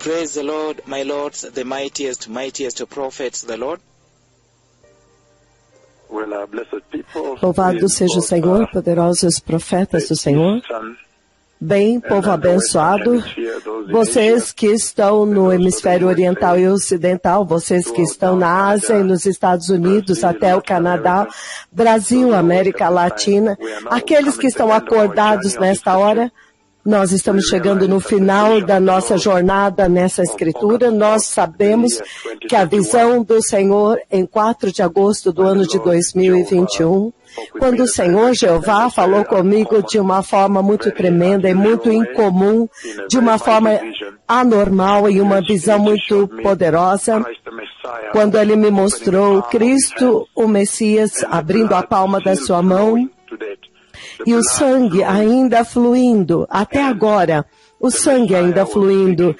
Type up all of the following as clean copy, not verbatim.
Praise the Lord, my lords, the mightiest prophets, the Lord. Louvado seja o Senhor, poderosos profetas do Senhor. Bem, povo abençoado, vocês que estão no hemisfério oriental e ocidental, vocês que estão na Ásia e nos Estados Unidos, até o Canadá, Brasil, América Latina, aqueles que estão acordados nesta hora, nós estamos chegando no final da nossa jornada nessa escritura. Nós sabemos que a visão do Senhor em 4 de agosto do ano de 2021, quando o Senhor Jeová falou comigo de uma forma muito tremenda e muito incomum, de uma forma anormal e uma visão muito poderosa, quando Ele me mostrou Cristo, o Messias, abrindo a palma da sua mão, e o sangue ainda fluindo, até agora, o sangue ainda fluindo.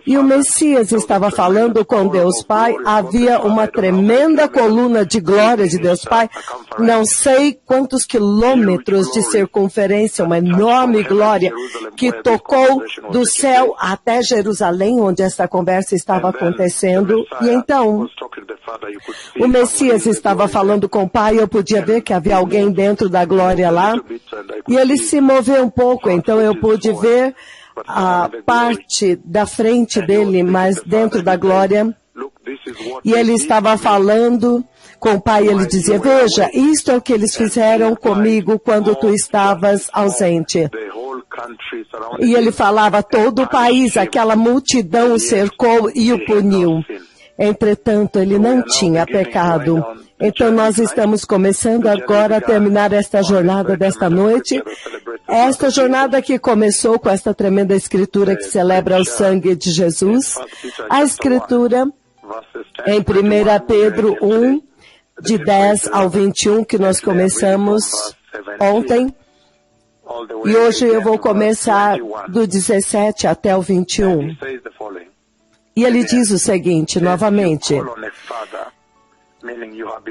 E o Messias estava falando com Deus Pai, havia uma tremenda coluna de glória de Deus Pai, não sei quantos quilômetros de circunferência, uma enorme glória que tocou do céu até Jerusalém, onde essa conversa estava acontecendo. E então, o Messias estava falando com o Pai, eu podia ver que havia alguém dentro da glória lá, e ele se moveu um pouco, então eu pude ver a parte da frente dele, mas dentro da glória, e ele estava falando com o Pai, ele dizia, veja, isto é o que eles fizeram comigo quando tu estavas ausente. E ele falava, todo o país, aquela multidão o cercou e o puniu. Entretanto, ele não tinha pecado. Então, nós estamos começando agora a terminar esta jornada desta noite. Esta jornada que começou com esta tremenda escritura que celebra o sangue de Jesus. A escritura em 1 Pedro 1, de 10 ao 21, que nós começamos ontem. E hoje eu vou começar do 17 até o 21. E ele diz o seguinte, novamente,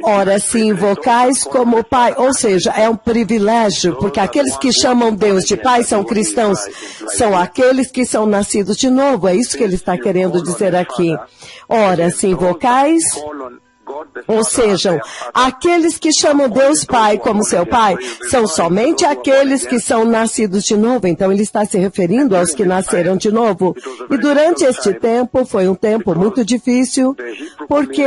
ora, se invocais como Pai, ou seja, é um privilégio, porque aqueles que chamam Deus de Pai são cristãos, são aqueles que são nascidos de novo, é isso que ele está querendo dizer aqui. Ora, se invocais, ou seja, aqueles que chamam Deus Pai como seu Pai, são somente aqueles que são nascidos de novo. Então ele está se referindo aos que nasceram de novo. E durante este tempo, foi um tempo muito difícil, porque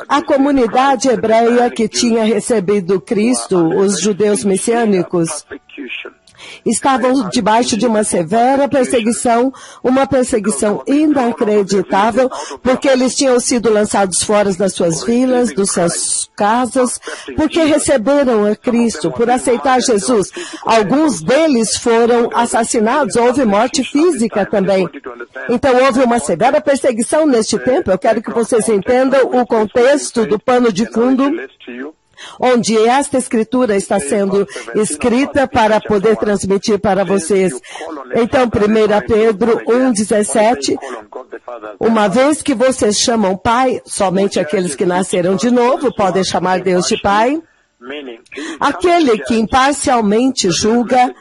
a comunidade hebreia que tinha recebido Cristo, os judeus messiânicos, estavam debaixo de uma severa perseguição, uma perseguição inacreditável, porque eles tinham sido lançados fora das suas vilas, das suas casas, porque receberam a Cristo, por aceitar Jesus. Alguns deles foram assassinados, houve morte física também. Então houve uma severa perseguição neste tempo. Eu quero que vocês entendam o contexto do pano de fundo, onde esta escritura está sendo escrita para poder transmitir para vocês. Então, 1 Pedro 1,17, uma vez que vocês chamam Pai, somente aqueles que nasceram de novo podem chamar Deus de Pai. Aquele que imparcialmente julga,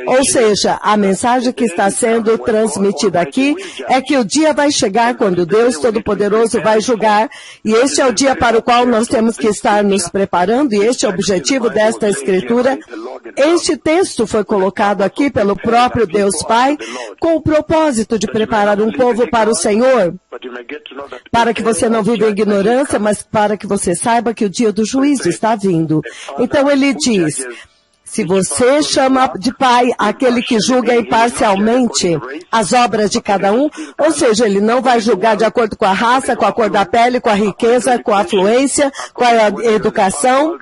ou seja, a mensagem que está sendo transmitida aqui é que o dia vai chegar quando Deus Todo-Poderoso vai julgar, e este é o dia para o qual nós temos que estar nos preparando, e este é o objetivo desta escritura. Este texto foi colocado aqui pelo próprio Deus Pai, com o propósito de preparar um povo para o Senhor, para que você não viva em ignorância, mas para que você saiba que o dia do juízo está vindo. Então ele diz, se você chama de Pai aquele que julga imparcialmente as obras de cada um, ou seja, ele não vai julgar de acordo com a raça, com a cor da pele, com a riqueza, com a afluência, com a educação,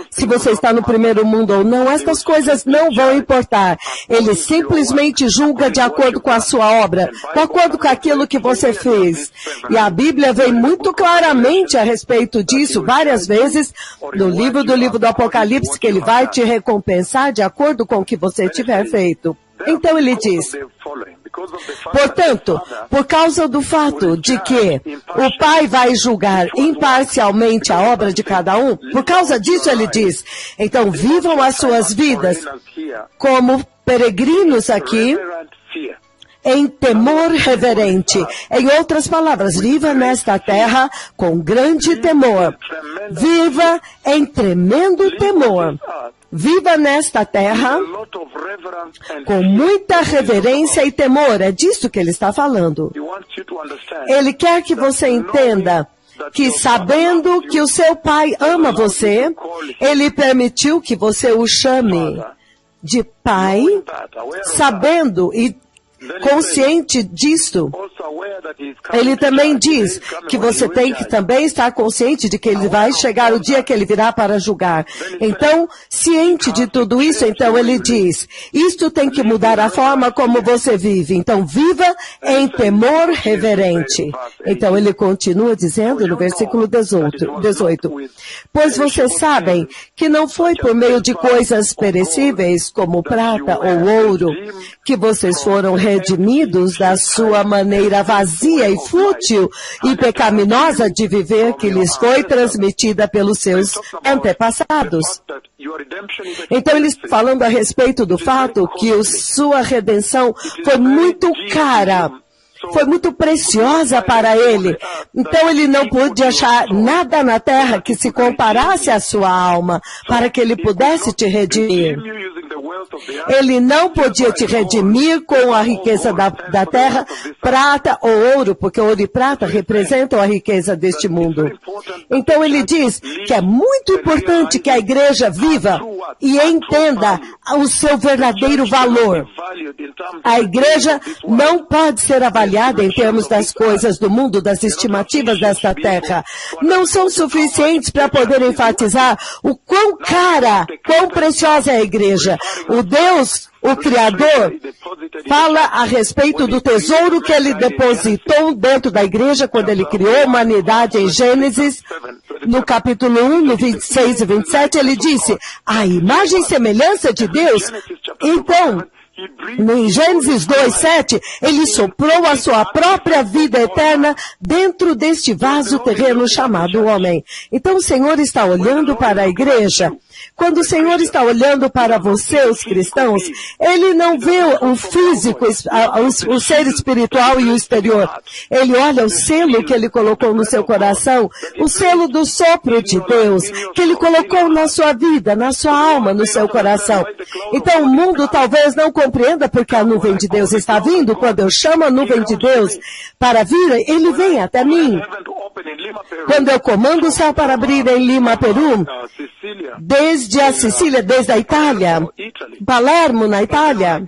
se você está no primeiro mundo ou não, estas coisas não vão importar. Ele simplesmente julga de acordo com a sua obra, de acordo com aquilo que você fez. E a Bíblia vem muito claramente a respeito disso, várias vezes, no livro do Apocalipse, que ele vai te recompensar de acordo com o que você tiver feito. Então ele diz, portanto, por causa do fato de que o Pai vai julgar imparcialmente a obra de cada um, por causa disso ele diz, então vivam as suas vidas como peregrinos aqui, em temor reverente. Em outras palavras, viva nesta terra com grande temor. Viva em tremendo temor. Viva nesta terra com muita reverência e temor. É disso que ele está falando. Ele quer que você entenda que, sabendo que o seu pai ama você, ele permitiu que você o chame de pai, sabendo e consciente disto. Ele também diz que você tem que também estar consciente de que ele vai chegar o dia que ele virá para julgar. Então, ciente de tudo isso, então ele diz, isto tem que mudar a forma como você vive. Então, viva em temor reverente. Então, ele continua dizendo no versículo 18, pois vocês sabem que não foi por meio de coisas perecíveis, como prata ou ouro, que vocês foram redimidos da sua maneira vazia e fútil e pecaminosa de viver que lhes foi transmitida pelos seus antepassados. Então ele está falando a respeito do fato que sua redenção foi muito cara, foi muito preciosa para ele. Então ele não pôde achar nada na terra que se comparasse à sua alma para que ele pudesse te redimir. Ele não podia te redimir com a riqueza da terra, prata ou ouro, porque ouro e prata representam a riqueza deste mundo. Então ele diz que é muito importante que a igreja viva e entenda o seu verdadeiro valor. A igreja não pode ser avaliada em termos das coisas do mundo, das estimativas desta terra. Não são suficientes para poder enfatizar o quão cara, quão preciosa é a igreja. O Deus, o Criador, fala a respeito do tesouro que ele depositou dentro da igreja quando ele criou a humanidade em Gênesis, no capítulo 1, no 26 e 27, ele disse, a imagem e semelhança de Deus. Então, em Gênesis 2:7, ele soprou a sua própria vida eterna dentro deste vaso terreno chamado homem. Então o Senhor está olhando para a igreja. Quando o Senhor está olhando para você, os cristãos, ele não vê o físico, o ser espiritual e o exterior. Ele olha o selo que ele colocou no seu coração, o selo do sopro de Deus, que ele colocou na sua vida, na sua alma, no seu coração. Então o mundo talvez não compreenda porque a nuvem de Deus está vindo. Quando eu chamo a nuvem de Deus para vir, ele vem até mim. Quando eu comando o céu para abrir em Lima, Peru, desde a Sicília, desde a Itália, Palermo, na Itália.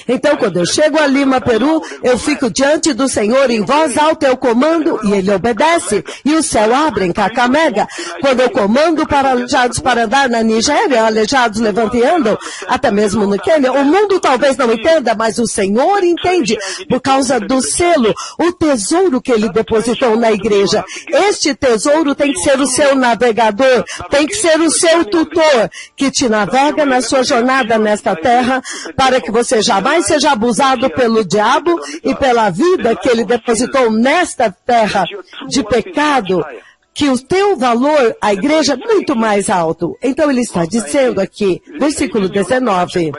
Então, quando eu chego a Lima, Peru, eu fico diante do Senhor em voz alta, eu comando e ele obedece. E o céu abre em Kakamega. Quando eu comando para aleijados para andar na Nigéria, aleijados levantam e andam, até mesmo no Quênia, o mundo talvez não entenda, mas o Senhor entende, por causa do selo, o tesouro que ele depositou na igreja. Este tesouro tem que ser o seu navegador, tem que ser o seu tutor, que te navega na sua jornada nesta terra, para que você jamais seja abusado pelo diabo e pela vida que ele depositou nesta terra de pecado, que o teu valor, a igreja, é muito mais alto. Então ele está dizendo aqui, versículo 19.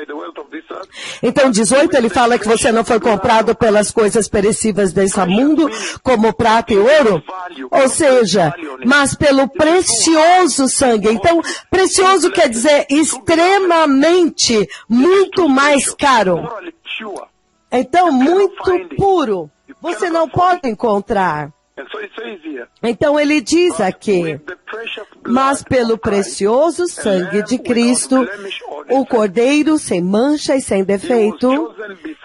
Então, 18, ele fala que você não foi comprado pelas coisas perecíveis desse mundo, como prata e ouro, ou seja, mas pelo precioso sangue. Então, precioso quer dizer extremamente, muito mais caro. Então, muito puro. Você não pode encontrar. Então ele diz aqui, mas pelo precioso sangue de Cristo, o Cordeiro sem mancha e sem defeito,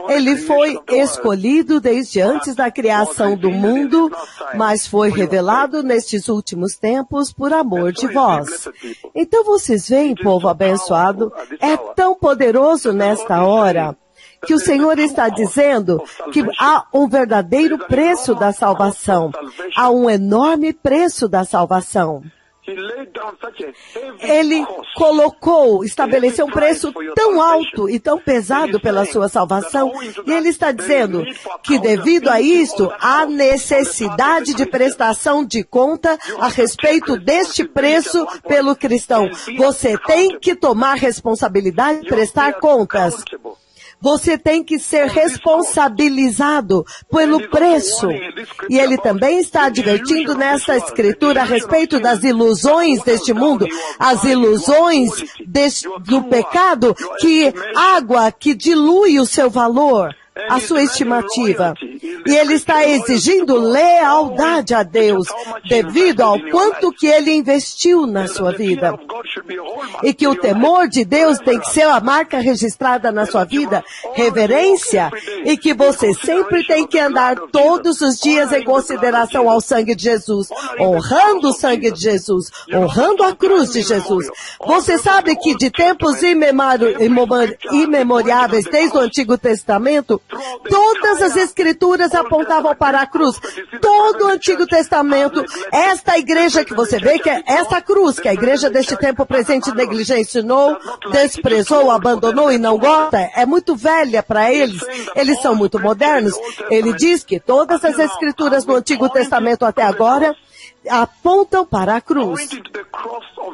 ele foi escolhido desde antes da criação do mundo, mas foi revelado nestes últimos tempos por amor de vós. Então vocês veem, povo abençoado, é tão poderoso nesta hora, que o Senhor está dizendo que há um verdadeiro preço da salvação. Há um enorme preço da salvação. Ele estabeleceu um preço tão alto e tão pesado pela sua salvação, e ele está dizendo que devido a isto, há necessidade de prestação de conta a respeito deste preço pelo cristão. Você tem que tomar responsabilidade e prestar contas. Você tem que ser responsabilizado pelo preço. E ele também está advertindo nessa escritura a respeito das ilusões deste mundo, as ilusões do pecado, que água que dilui o seu valor, a sua estimativa. E ele está exigindo lealdade a Deus, devido ao quanto que ele investiu na sua vida. E que o temor de Deus tem que ser a marca registrada na sua vida, reverência, e que você sempre tem que andar todos os dias em consideração ao sangue de Jesus, honrando o sangue de Jesus, honrando a cruz de Jesus. Você sabe que de tempos imemoriáveis, desde o Antigo Testamento, todas as escrituras apontavam para a cruz. Todo o Antigo Testamento, esta igreja que você vê, que é essa cruz, que a igreja deste tempo presente negligenciou, desprezou, abandonou e não gosta, é muito velha para eles. Eles são muito modernos. Ele diz que todas as escrituras no Antigo Testamento até agora apontam para a cruz.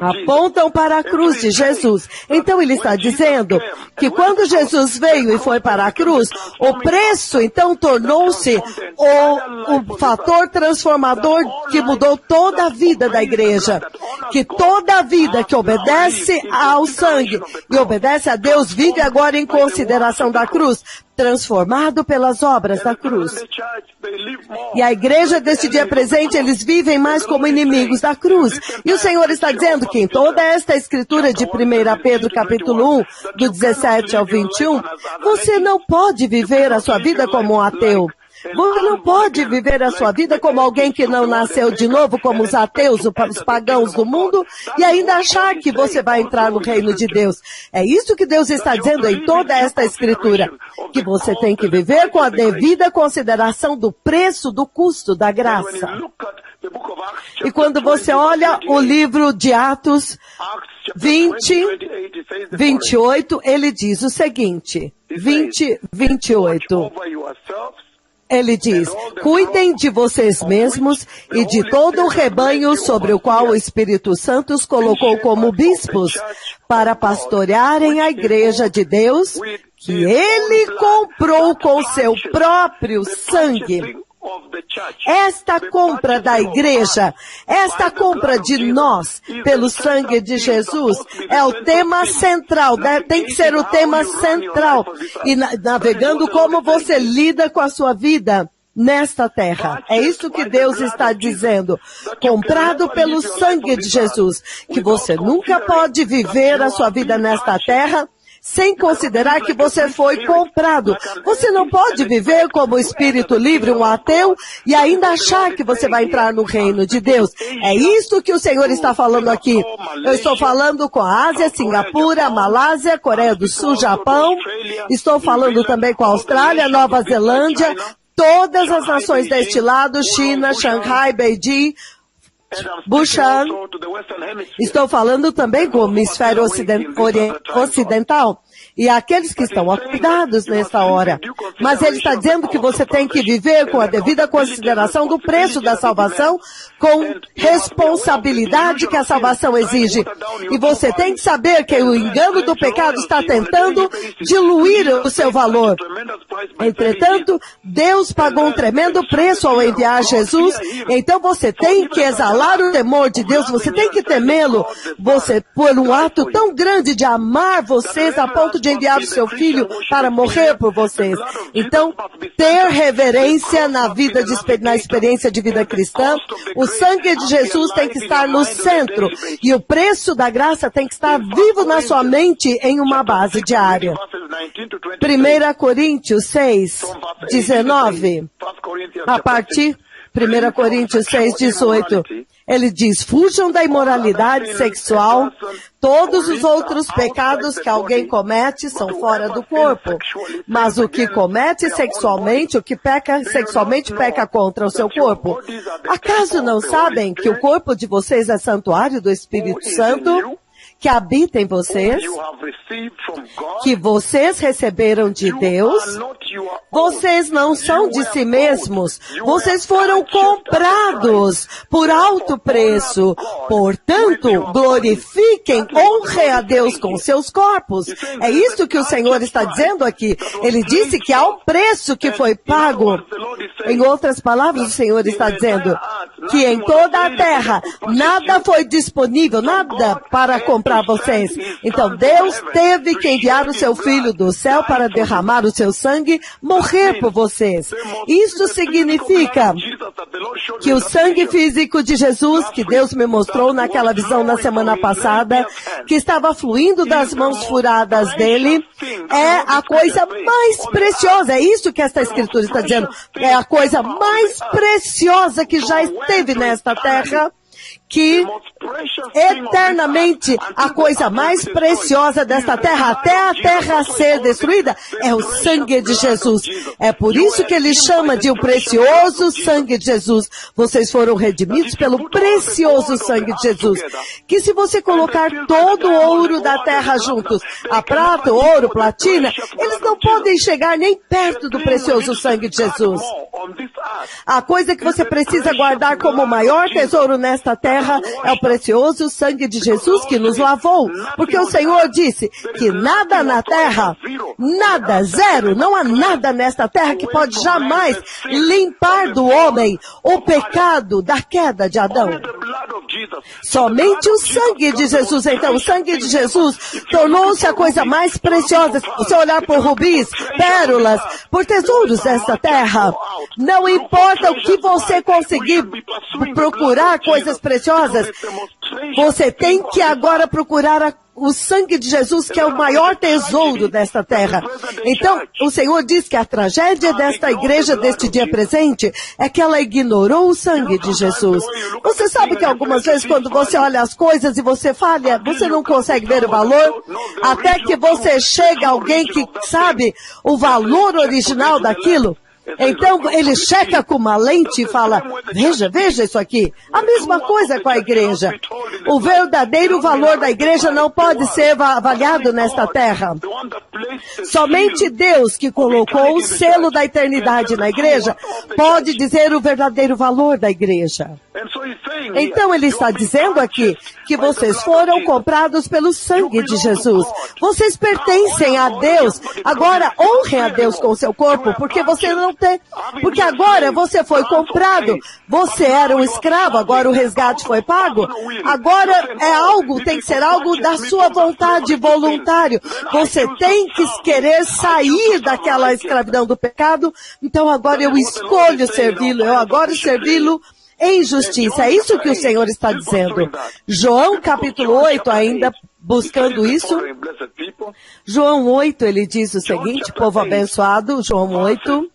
Apontam para a cruz de Jesus. Então ele está dizendo que quando Jesus veio e foi para a cruz, o preço então tornou-se o fator transformador que mudou toda a vida da igreja. Que toda a vida que obedece ao sangue e obedece a Deus vive agora em consideração da cruz, transformado pelas obras da cruz. E a igreja deste dia presente, eles vivem mais como inimigos da cruz. E o Senhor está dizendo que em toda esta escritura de 1 Pedro capítulo 1, do 17 ao 21, você não pode viver a sua vida como um ateu. Você não pode viver a sua vida como alguém que não nasceu de novo, como os ateus, os pagãos do mundo, e ainda achar que você vai entrar no reino de Deus. É isso que Deus está dizendo em toda esta escritura, que você tem que viver com a devida consideração do preço, do custo da graça. E quando você olha o livro de Atos 20, 28, ele diz o seguinte, 20, 28. Ele diz, cuidem de vocês mesmos e de todo o rebanho sobre o qual o Espírito Santo os colocou como bispos, para pastorearem a igreja de Deus, que ele comprou com seu próprio sangue. Esta compra da igreja, esta compra de nós, pelo sangue de Jesus, é o tema central, tem que ser o tema central. E navegando como você lida com a sua vida nesta terra. É isso que Deus está dizendo. Comprado pelo sangue de Jesus, que você nunca pode viver a sua vida nesta terra sem considerar que você foi comprado. Você não pode viver como espírito livre, um ateu, e ainda achar que você vai entrar no reino de Deus. É isso que o Senhor está falando aqui. Eu estou falando com a Ásia, Singapura, Malásia, Coreia do Sul, Japão. Estou falando também com a Austrália, Nova Zelândia, todas as nações deste lado, China, Xangai, Beijing, Busan. Estou falando também com o hemisfério ocidental. E aqueles que estão acordados nessa hora. Mas ele está dizendo que você tem que viver com a devida consideração do preço da salvação, com responsabilidade que a salvação exige. E você tem que saber que o engano do pecado está tentando diluir o seu valor. Entretanto, Deus pagou um tremendo preço ao enviar Jesus, então você tem que exalar o temor de Deus, você tem que temê-lo, você por um ato tão grande de amar vocês a ponto de enviar o seu filho para morrer por vocês. Então, ter reverência na experiência de vida cristã, o sangue de Jesus tem que estar no centro e o preço da graça tem que estar vivo na sua mente em uma base diária. 1 Coríntios 6, 19, a partir 1 Coríntios 6, 18. Ele diz, fujam da imoralidade sexual, todos os outros pecados que alguém comete são fora do corpo. Mas o que comete sexualmente, o que peca sexualmente, peca contra o seu corpo. Acaso não sabem que o corpo de vocês é santuário do Espírito Santo, que habita em vocês, que vocês receberam de Deus, vocês não são de si mesmos, vocês foram comprados por alto preço. Portanto, glorifiquem, honrem a Deus com seus corpos. É isso que o Senhor está dizendo aqui. Ele disse que há um preço que foi pago. Em outras palavras, o Senhor está dizendo que em toda a terra nada foi disponível, nada para comprar vocês. Então Deus teve que enviar o seu Filho do céu para derramar o seu sangue, morrer por vocês. Isso significa que o sangue físico de Jesus, que Deus me mostrou naquela visão na semana passada, que estava fluindo das mãos furadas dele, é a coisa mais preciosa. É isso que esta escritura está dizendo. É a coisa mais preciosa que já esteve nesta terra, que eternamente a coisa mais preciosa desta terra, até a terra ser destruída, é o sangue de Jesus. É por isso que ele chama de o precioso sangue de Jesus. Vocês foram redimidos pelo precioso sangue de Jesus. Que se você colocar todo o ouro da terra juntos, a prata, o ouro, platina, eles não podem chegar nem perto do precioso sangue de Jesus. A coisa que você precisa guardar como o maior tesouro nesta terra é o precioso sangue de Jesus que nos lavou. Porque o Senhor disse que nada na terra, nada, zero, não há nada nesta terra que pode jamais limpar do homem o pecado da queda de Adão. Somente o sangue de Jesus. Então, o sangue de Jesus tornou-se a coisa mais preciosa. Se você olhar por rubis, pérolas, por tesouros desta terra, não importa o que você conseguir procurar coisas preciosas, você tem que agora procurar o sangue de Jesus, que é o maior tesouro desta terra. Então, o Senhor diz que a tragédia desta igreja, deste dia presente, é que ela ignorou o sangue de Jesus. Você sabe que algumas vezes, quando você olha as coisas e você falha, você não consegue ver o valor, até que você chega a alguém que sabe o valor original daquilo. Então, ele checa com uma lente e fala, veja isso aqui. A mesma coisa com a igreja. O verdadeiro valor da igreja não pode ser avaliado nesta terra. Somente Deus, que colocou o selo da eternidade na igreja, pode dizer o verdadeiro valor da igreja. Então ele está dizendo aqui que vocês foram comprados pelo sangue de Jesus. Vocês pertencem a Deus. Agora honrem a Deus com o seu corpo, porque você não tem. Porque agora você foi comprado. Você era um escravo, agora o resgate foi pago. Agora é algo, tem que ser algo da sua vontade, voluntário. Você tem que querer sair daquela escravidão do pecado. Então agora eu escolho servi-lo, eu agora servi-lo em justiça. É isso que o Senhor está dizendo. João capítulo 8, ainda buscando isso. João 8, ele diz o seguinte, povo abençoado, João 8,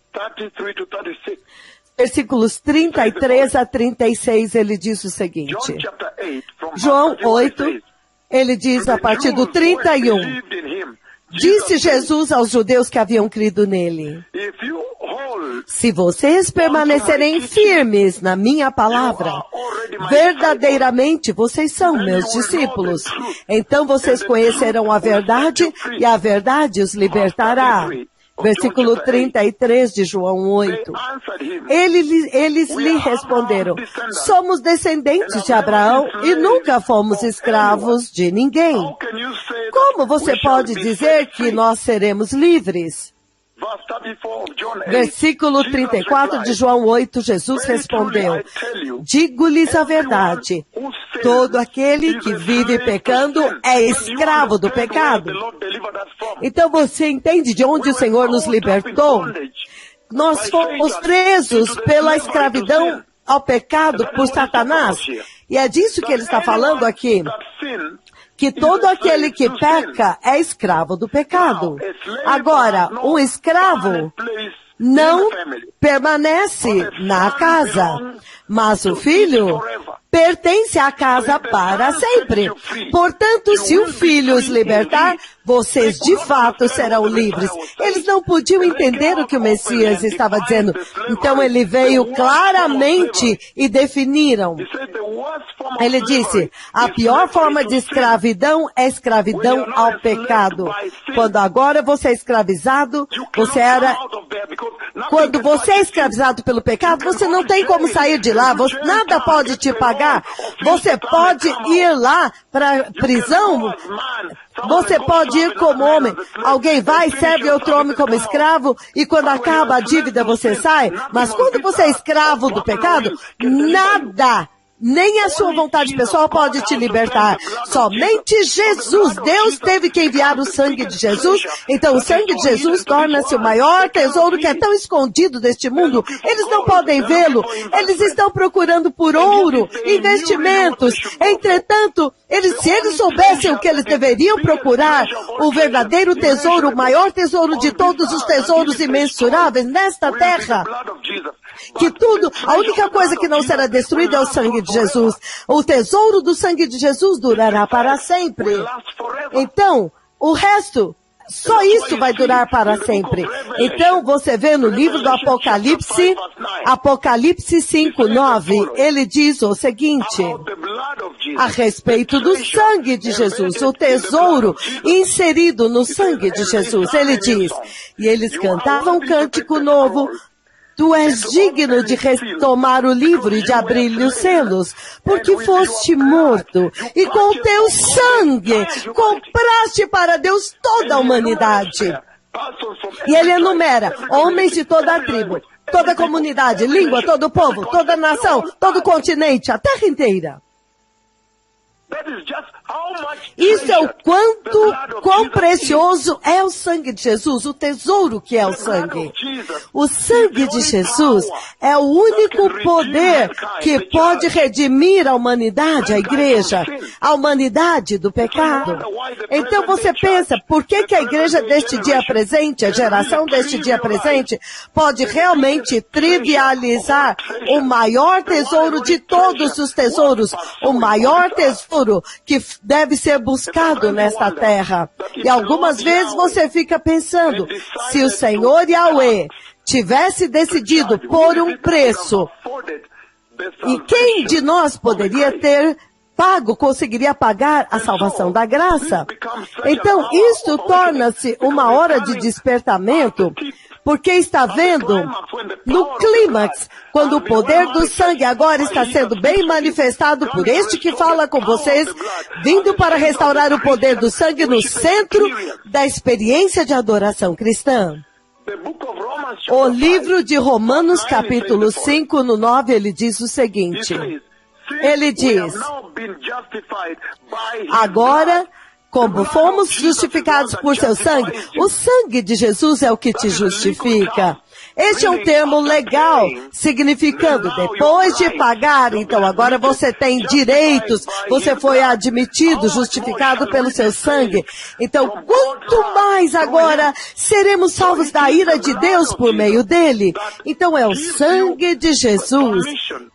versículos 33 a 36, ele diz o seguinte. João 8, ele diz a partir do 31. Disse Jesus aos judeus que haviam crido nele, se vocês permanecerem firmes na minha palavra, verdadeiramente vocês são meus discípulos. Então vocês conhecerão a verdade e a verdade os libertará. Versículo 33 de João 8. Eles lhe responderam, somos descendentes de Abraão e nunca fomos escravos de ninguém. Como você pode dizer que nós seremos livres? Versículo 34 de João 8, Jesus respondeu, digo-lhes a verdade, todo aquele que vive pecando é escravo do pecado. Então você entende de onde o Senhor nos libertou? Nós fomos presos pela escravidão ao pecado por Satanás. E é disso que ele está falando aqui. Que todo aquele que peca é escravo do pecado. Agora, um escravo não permanece na casa, mas o filho pertence à casa para sempre. Portanto, se o Filho os libertar, vocês de fato serão livres. Eles não podiam entender o que o Messias estava dizendo. Então ele veio claramente e definiram. Ele disse, a pior forma de escravidão é escravidão ao pecado. Quando agora você é escravizado, quando você é escravizado pelo pecado, você não tem como sair de lá, nada pode te pagar. Você pode ir lá para a prisão, você pode ir como homem. Alguém vai, serve outro homem como escravo, e quando acaba a dívida você sai. Mas quando você é escravo do pecado, nada, nem a sua vontade pessoal pode te libertar. Somente Jesus. Deus teve que enviar o sangue de Jesus. Então o sangue de Jesus torna-se o maior tesouro que é tão escondido deste mundo. Eles não podem vê-lo. Eles estão procurando por ouro, investimentos. Entretanto, se eles soubessem o que eles deveriam procurar, o verdadeiro tesouro, o maior tesouro de todos os tesouros imensuráveis nesta terra, que tudo, a única coisa que não será destruída é o sangue de Jesus. O tesouro do sangue de Jesus durará para sempre. Então, o resto, só isso vai durar para sempre. Então, você vê no livro do Apocalipse, Apocalipse 5:9, ele diz o seguinte, a respeito do sangue de Jesus, o tesouro inserido no sangue de Jesus. Ele diz, e eles cantavam um cântico novo, tu és digno de retomar o livro e de abrir-lhe os selos, porque foste morto, e com o teu sangue compraste para Deus toda a humanidade. E ele enumera homens de toda a tribo, toda a comunidade, língua, todo o povo, toda a nação, todo o continente, a terra inteira. Isso é o quão precioso é o sangue de Jesus, o tesouro que é o sangue. O sangue de Jesus é o único poder que pode redimir a humanidade, a igreja, a humanidade do pecado. Então você pensa, por que a igreja deste dia presente, a geração deste dia presente, pode realmente trivializar o maior tesouro de todos os tesouros, o maior tesouro que deve ser buscado nesta terra. E algumas vezes você fica pensando, se o Senhor Yahweh tivesse decidido pôr um preço, e quem de nós poderia ter conseguiria pagar a salvação da graça? Então, isto torna-se uma hora de despertamento, porque está vendo no clímax, quando o poder do sangue agora está sendo bem manifestado por este que fala com vocês, vindo para restaurar o poder do sangue no centro da experiência de adoração cristã. O livro de Romanos, capítulo 5, no 9, ele diz o seguinte, ele diz, agora, como fomos justificados por seu sangue, o sangue de Jesus é o que te justifica. Este é um termo legal, significando depois de pagar, então agora você tem direitos, você foi admitido, justificado pelo seu sangue. Então, quanto mais agora seremos salvos da ira de Deus por meio dele? Então é o sangue de Jesus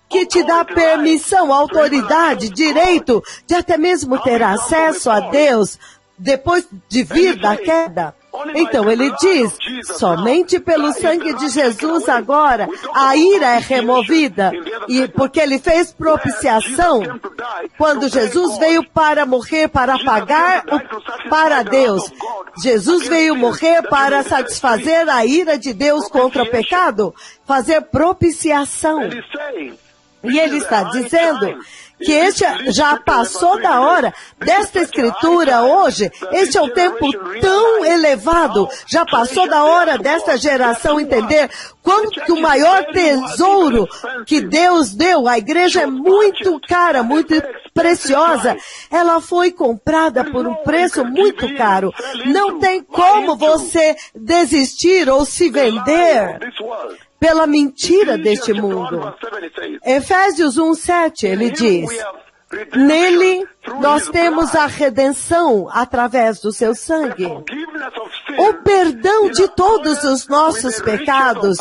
que te dá permissão, autoridade, direito de até mesmo ter acesso a Deus depois de vir da queda. Então ele diz, somente pelo sangue de Jesus agora a ira é removida, e porque ele fez propiciação, quando Jesus veio para morrer, para pagar para Deus. Jesus veio morrer para satisfazer a ira de Deus contra o pecado, fazer propiciação. E ele está dizendo que este já passou da hora desta escritura hoje. Este é um tempo tão elevado. Já passou da hora desta geração entender quanto que o maior tesouro que Deus deu. A igreja é muito cara, muito preciosa. Ela foi comprada por um preço muito caro. Não tem como você desistir ou se vender pela mentira deste mundo. Efésios 1:7, ele diz, nele nós temos a redenção através do seu sangue, o perdão de todos os nossos pecados,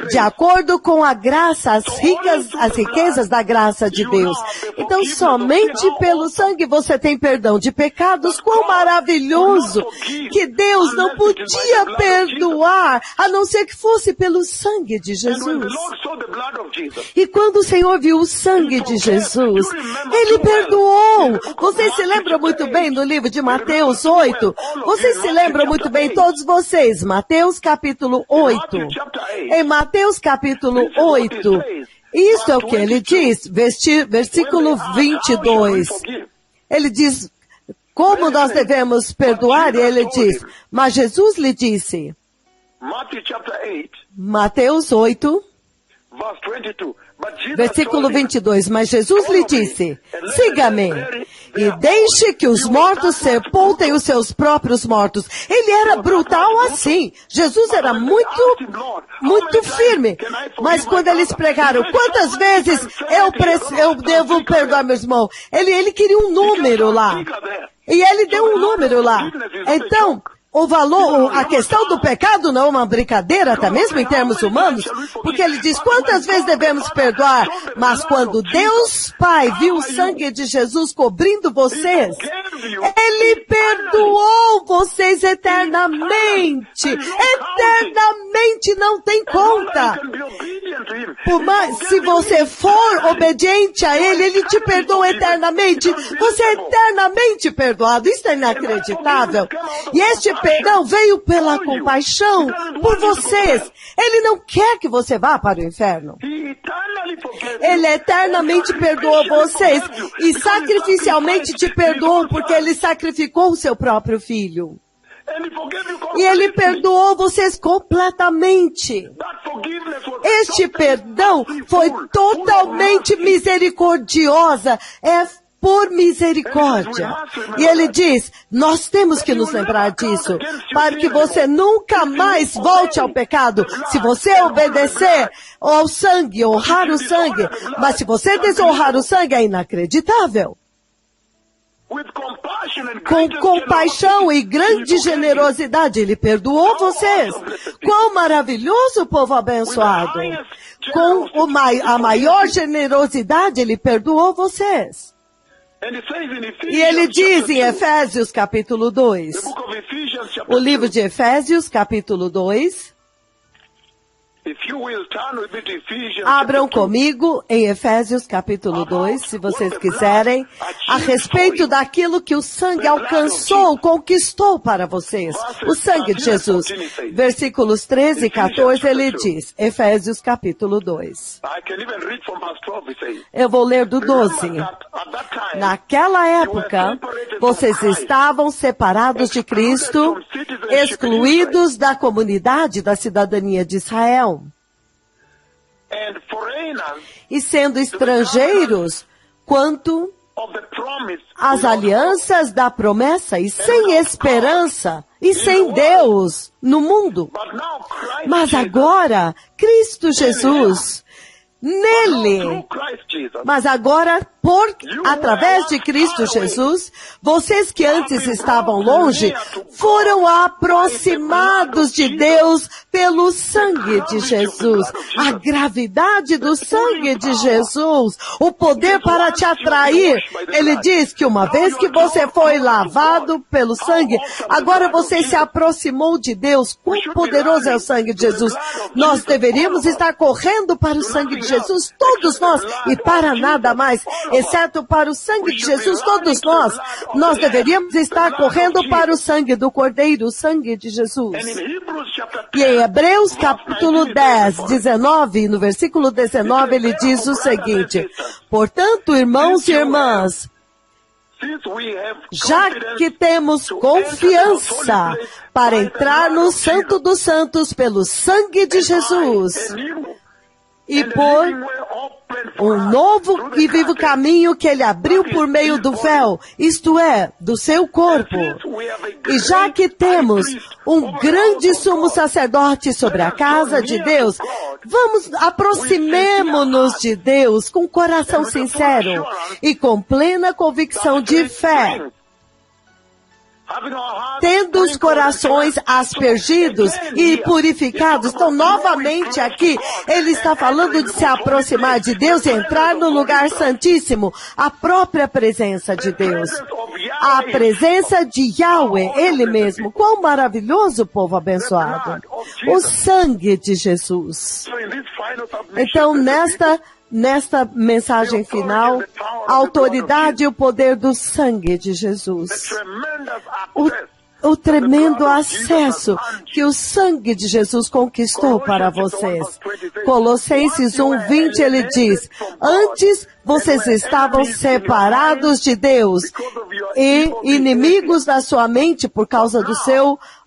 de acordo com a graça, as riquezas da graça de Deus. Então, somente pelo sangue você tem perdão de pecados. Quão maravilhoso que Deus não podia perdoar, a não ser que fosse pelo sangue de Jesus. E quando o Senhor viu o sangue de Jesus, Ele perdoou. Vocês se lembram muito bem no livro de Mateus 8? Vocês se lembram muito bem, todos vocês, Mateus capítulo 8. Em Mateus capítulo 8, isso é o que ele diz, versículo 22. Ele diz, como nós devemos perdoar? E ele diz, mas Jesus lhe disse, Mateus 8, versículo 22, mas Jesus lhe disse, siga-me e deixe que os mortos sepultem os seus próprios mortos. Ele era brutal assim. Jesus era muito firme. Mas quando eles pregaram, quantas vezes eu devo perdoar meu irmão? Ele queria um número lá. E ele deu um número lá. Então, o valor, a questão do pecado não é uma brincadeira, até mesmo em termos humanos, porque ele diz quantas vezes devemos perdoar, mas quando Deus Pai viu o sangue de Jesus cobrindo vocês, Ele perdoou vocês eternamente. Eternamente, não tem conta. Por mais, se você for obediente a Ele, Ele te perdoa eternamente. Você é eternamente perdoado. Isso é inacreditável. E este perdão veio pela compaixão por vocês. Ele não quer que você vá para o inferno. Ele eternamente perdoou vocês e sacrificialmente te perdoou porque Ele sacrificou o seu próprio filho. E Ele perdoou vocês completamente. Este perdão foi totalmente misericordiosa. É por misericórdia. E ele diz, nós temos que nos lembrar disso, para que você nunca mais volte ao pecado. Se você obedecer ao sangue, honrar o sangue, mas se você desonrar o sangue, é inacreditável. Com compaixão e grande generosidade, Ele perdoou vocês. Quão maravilhoso, povo abençoado. Com a maior generosidade, Ele perdoou vocês. E ele diz em Efésios capítulo 2, o livro de Efésios capítulo 2, abram comigo em Efésios capítulo 2, se vocês quiserem, a respeito daquilo que o sangue alcançou, conquistou para vocês. O sangue de Jesus. Versículos 13 e 14, ele diz, Efésios capítulo 2. Eu vou ler do 12. Naquela época, vocês estavam separados de Cristo, excluídos da comunidade da cidadania de Israel. E sendo estrangeiros quanto às alianças da promessa e sem esperança e sem Deus no mundo. Mas agora, Cristo Jesus, nele, mas agora, através de Cristo Jesus, vocês que antes estavam longe, foram aproximados de Deus pelo sangue de Jesus. A gravidade do sangue de Jesus, o poder para te atrair. Ele diz que uma vez que você foi lavado pelo sangue, agora você se aproximou de Deus. Quão poderoso é o sangue de Jesus. Nós deveríamos estar correndo para o sangue de Jesus, todos nós, e para nada mais, exceto para o sangue de Jesus, todos nós deveríamos estar correndo para o sangue do Cordeiro, o sangue de Jesus. E em Hebreus capítulo 10, 19, no versículo 19, ele diz o seguinte, portanto, irmãos e irmãs, já que temos confiança para entrar no Santo dos Santos pelo sangue de Jesus, e por um novo e vivo caminho que Ele abriu por meio do véu, isto é, do seu corpo. E já que temos um grande sumo sacerdote sobre a casa de Deus, aproximemo-nos de Deus com coração sincero e com plena convicção de fé, tendo os corações aspergidos e purificados. Então, novamente aqui, ele está falando de se aproximar de Deus e entrar no lugar santíssimo, a própria presença de Deus. A presença de Yahweh, Ele mesmo. Quão maravilhoso, povo abençoado. O sangue de Jesus. Então, nesta mensagem final, a autoridade e o poder do sangue de Jesus. O tremendo acesso que o sangue de Jesus conquistou para vocês. Colossenses 1:20, ele diz: antes vocês estavam separados de Deus e inimigos da sua mente por causa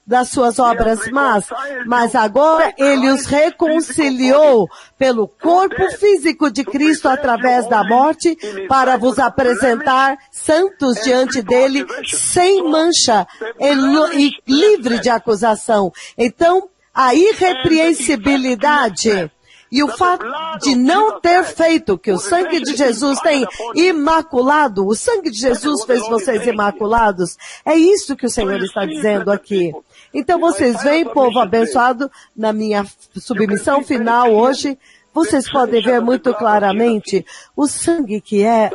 das suas obras más, mas agora ele os reconciliou pelo corpo físico de Cristo através da morte para vos apresentar santos diante dele, sem mancha e livre de acusação. Então, a irrepreensibilidade e o fato de não ter feito que o sangue de Jesus tem imaculado, o sangue de Jesus fez vocês imaculados, é isso que o Senhor está dizendo aqui. Então vocês veem, povo abençoado, na minha submissão final hoje, vocês podem ver muito claramente o sangue que é,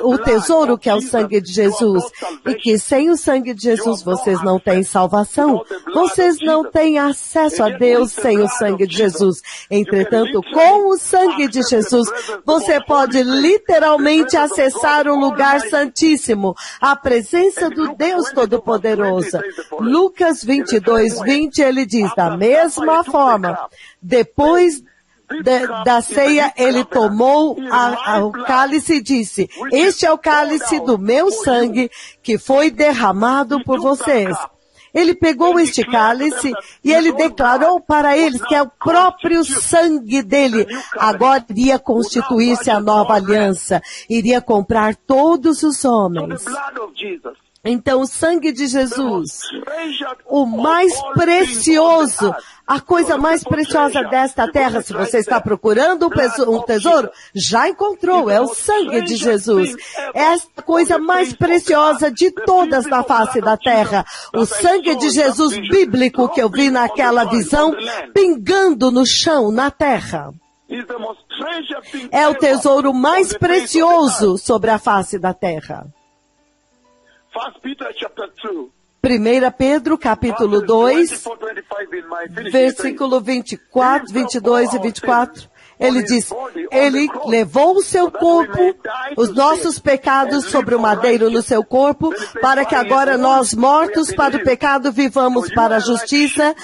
o tesouro que é o sangue de Jesus. E que sem o sangue de Jesus vocês não têm salvação. Vocês não têm acesso a Deus sem o sangue de Jesus. Entretanto, com o sangue de Jesus, você pode literalmente acessar o lugar santíssimo, a presença do Deus Todo-Poderoso. Lucas 22:20, ele diz, da mesma forma, depois da ceia, ele tomou o cálice e disse, este é o cálice do meu sangue que foi derramado por vocês. Ele pegou este cálice e ele declarou para eles que é o próprio sangue dele. Agora iria constituir-se a nova aliança, iria comprar todos os homens. Então, o sangue de Jesus, o mais precioso, a coisa mais preciosa desta terra, se você está procurando um tesouro, já encontrou, é o sangue de Jesus. Esta coisa mais preciosa de todas na face da terra. O sangue de Jesus bíblico que eu vi naquela visão, pingando no chão, na terra. É o tesouro mais precioso sobre a face da terra. 1 Pedro, capítulo 2, versículo 24, 22 e 24. Ele diz, ele levou o seu corpo, os nossos pecados sobre o madeiro no seu corpo, para que agora nós, mortos para o pecado, vivamos para a justiça,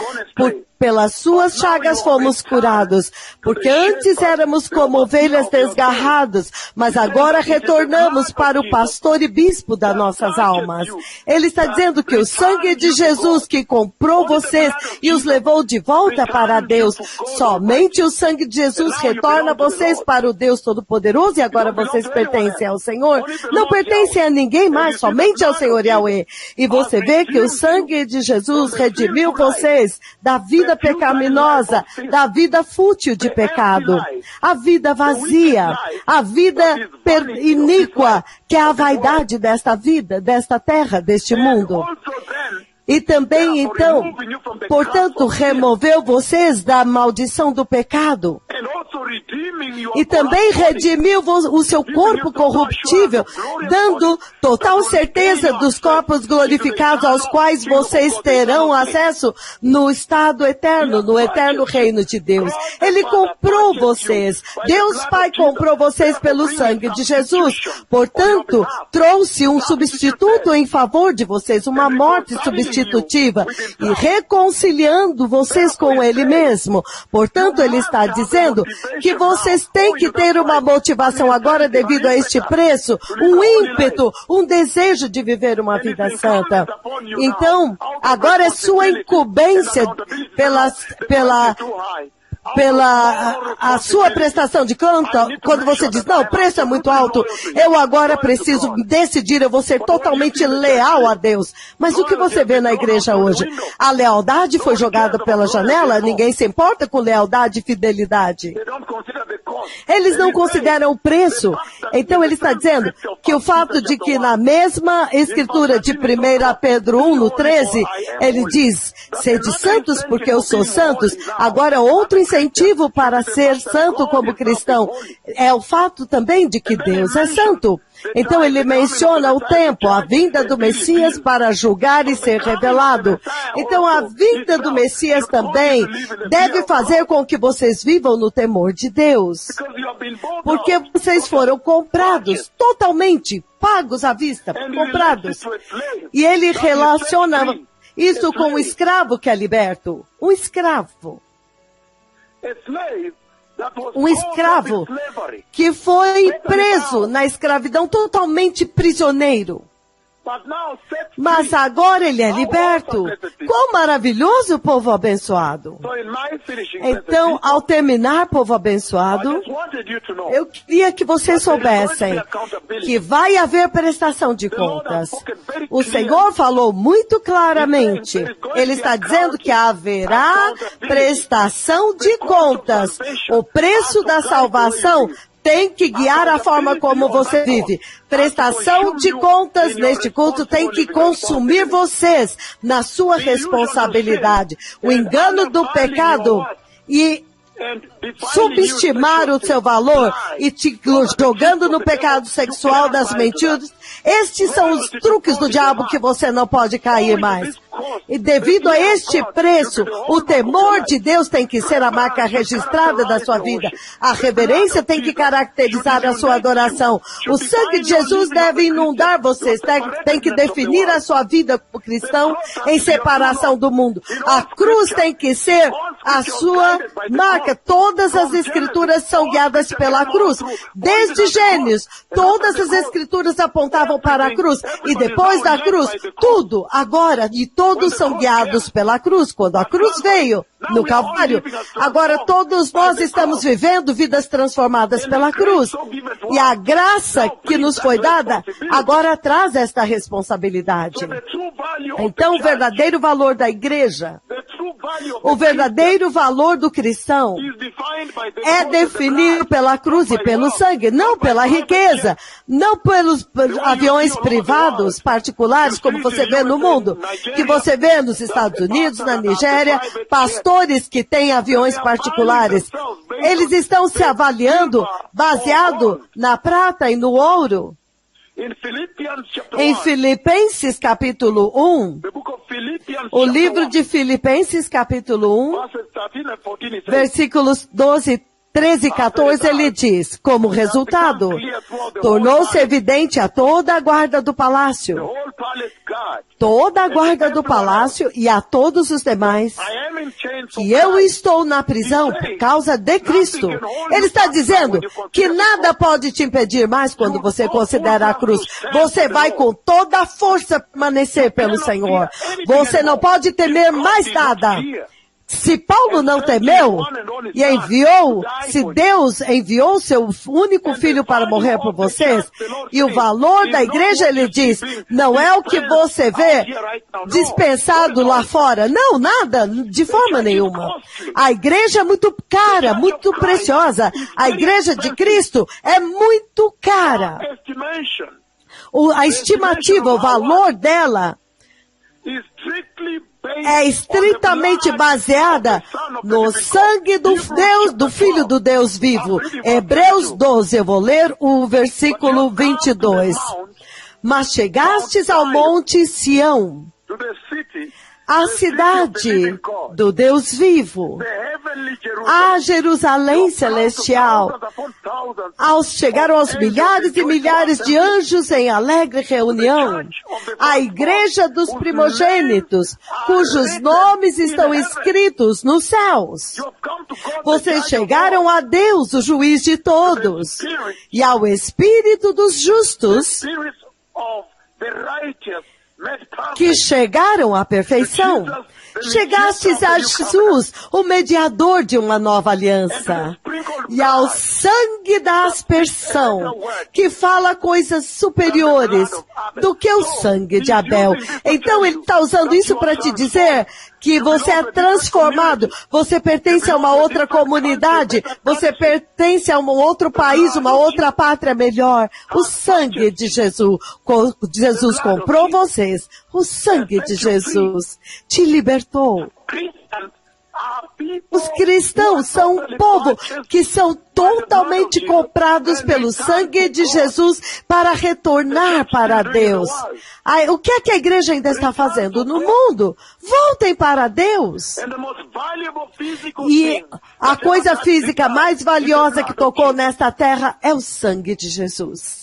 pelas suas chagas fomos curados, porque antes éramos como ovelhas desgarradas, mas agora retornamos para o pastor e bispo das nossas almas. Ele está dizendo que o sangue de Jesus que comprou vocês e os levou de volta para Deus, somente o sangue de Jesus retorna vocês para o Deus Todo-Poderoso e agora vocês pertencem ao Senhor. Não pertencem a ninguém mais, somente ao Senhor Yahweh. E você vê que o sangue de Jesus redimiu vocês da vida pecaminosa, da vida fútil de pecado, a vida vazia, a vida iníqua, que é a vaidade desta vida, desta terra, deste mundo. E também, então, portanto, removeu vocês da maldição do pecado. E também redimiu o seu corpo corruptível, dando total certeza dos corpos glorificados aos quais vocês terão acesso no estado eterno, no eterno reino de Deus. Ele comprou vocês. Deus Pai comprou vocês pelo sangue de Jesus. Portanto, trouxe um substituto em favor de vocês, uma morte substitutiva, e reconciliando vocês com Ele mesmo. Portanto, Ele está dizendo que vocês têm que ter uma motivação agora devido a este preço, um ímpeto, um desejo de viver uma vida santa. Então, agora é sua incumbência pela a sua prestação de conta, quando você diz, não, o preço é muito alto, eu agora preciso decidir, eu vou ser totalmente leal a Deus. Mas o que você vê na igreja hoje? A lealdade foi jogada pela janela, ninguém se importa com lealdade e fidelidade. Eles não consideram o preço. Então ele está dizendo que o fato de que na mesma escritura de 1 Pedro 1, no 13, ele diz, sede santos porque eu sou santos. Agora outro incentivo para ser santo como cristão é o fato também de que Deus é santo. Então ele menciona o tempo, a vinda do Messias para julgar e ser revelado. Então a vinda do Messias também deve fazer com que vocês vivam no temor de Deus. Porque vocês foram comprados, totalmente, pagos à vista, comprados. E ele relaciona isso com um escravo que é liberto. Um escravo. Um escravo que foi preso na escravidão, totalmente prisioneiro. Mas agora ele é liberto. Quão maravilhoso, povo abençoado. Então, ao terminar, povo abençoado, eu queria que vocês soubessem que vai haver prestação de contas. O Senhor falou muito claramente. Ele está dizendo que haverá prestação de contas. O preço da salvação tem que guiar a forma como você vive. Prestação de contas neste culto tem que consumir vocês na sua responsabilidade. O engano do pecado e subestimar o seu valor e te jogando no pecado sexual das mentiras. Estes são os truques do diabo que você não pode cair mais. E devido a este preço, o temor de Deus tem que ser a marca registrada da sua vida. A reverência tem que caracterizar a sua adoração. O sangue de Jesus deve inundar vocês, tem que definir a sua vida como cristão em separação do mundo. A cruz tem que ser a sua marca. Todas as escrituras são guiadas pela cruz. Desde Gênesis, todas as escrituras apontavam para a cruz. E depois da cruz, tudo, agora, e todos são guiados pela cruz. Quando a cruz veio no Calvário, agora todos nós estamos vivendo vidas transformadas pela cruz. E a graça que nos foi dada, agora traz esta responsabilidade. Então, o verdadeiro valor da igreja, o verdadeiro valor do cristão é definido pela cruz e pelo sangue, não pela riqueza, não pelos aviões privados, particulares, como você vê no mundo, que você vê nos Estados Unidos, na Nigéria, pastores que têm aviões particulares. Eles estão se avaliando baseado na prata e no ouro. Em Filipenses capítulo 1, o livro de Filipenses capítulo 1, versículos 12, 13 e 14, ele diz, como resultado, tornou-se evidente a toda a guarda do palácio, e a todos os demais, que eu estou na prisão por causa de Cristo. Ele está dizendo que nada pode te impedir mais quando você considera a cruz. Você vai com toda a força permanecer pelo Senhor. Você não pode temer mais nada. Se Paulo não temeu e se Deus enviou seu único filho para morrer por vocês, e o valor da igreja, ele diz, não é o que você vê dispensado lá fora. Não, nada, de forma nenhuma. A igreja é muito cara, muito preciosa. A igreja de Cristo é muito cara. A estimativa, o valor dela é estritamente baseada no sangue do Filho do Deus vivo. Hebreus 12, eu vou ler o versículo 22. Mas chegastes ao monte Sião, a cidade do Deus vivo, a Jerusalém celestial, chegaram aos milhares e milhares de anjos em alegre reunião, a igreja dos primogênitos, cujos nomes estão escritos nos céus. Vocês chegaram a Deus, o juiz de todos, e ao Espírito dos justos, que chegaram à perfeição. chegastes a Jesus, o mediador de uma nova aliança, e ao sangue da aspersão, que fala coisas superiores do que o sangue de Abel. Então ele está usando isso para te dizer que você é transformado, você pertence a uma outra comunidade, você pertence a um outro país, uma outra pátria melhor. O sangue de Jesus, Jesus comprou vocês, o sangue de Jesus te libertou. Os cristãos são um povo que são totalmente comprados pelo sangue de Jesus para retornar para Deus. O que é que a igreja ainda está fazendo no mundo? Voltem para Deus. E a coisa física mais valiosa que tocou nesta terra é o sangue de Jesus.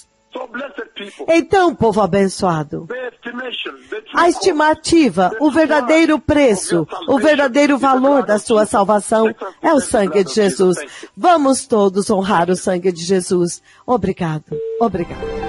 Então, povo abençoado, a estimativa, o verdadeiro preço, o verdadeiro valor da sua salvação é o sangue de Jesus. Vamos todos honrar o sangue de Jesus. Obrigado. Obrigado.